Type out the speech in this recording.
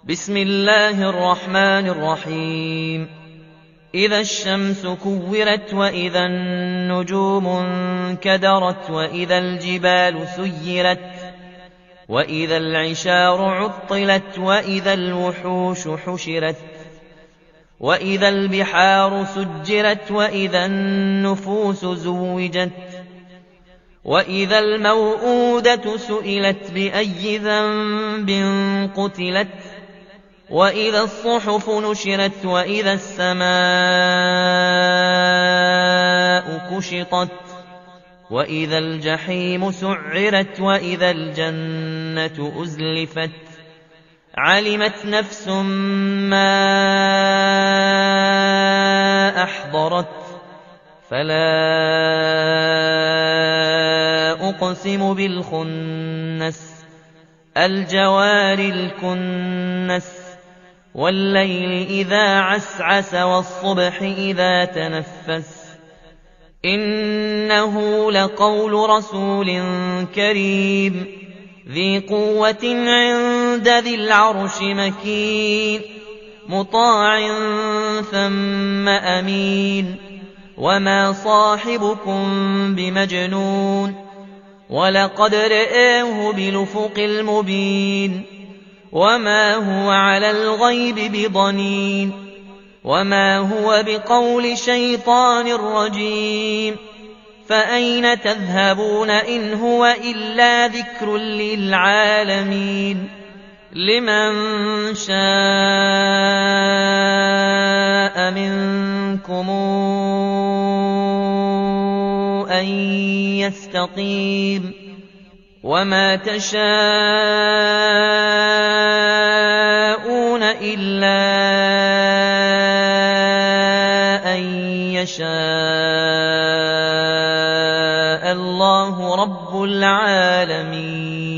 بسم الله الرحمن الرحيم. إذا الشمس كورت وإذا النجوم انكدرت وإذا الجبال سيرت وإذا العشار عطلت وإذا الوحوش حشرت وإذا البحار سجرت وإذا النفوس زوجت وإذا الموءودة سئلت بأي ذنب قتلت وإذا الصحف نشرت وإذا السماء كشطت وإذا الجحيم سعرت وإذا الجنة أزلفت علمت نفس ما أحضرت فلا أقسم بالخنس الجوار الكنس والليل إذا عسعس والصبح إذا تنفس إنه لقول رسول كريم ذي قوة عند ذي العرش مكين مطاع ثم أمين وما صاحبكم بمجنون ولقد رآه بالأفق المبين وما هو على الغيب بضنين وما هو بقول شيطان رجيم فأين تذهبون إن هو إلا ذكر للعالمين لمن شاء منكم أن يستقيم وما تشاءون إلا أن يشاء الله رب العالمين.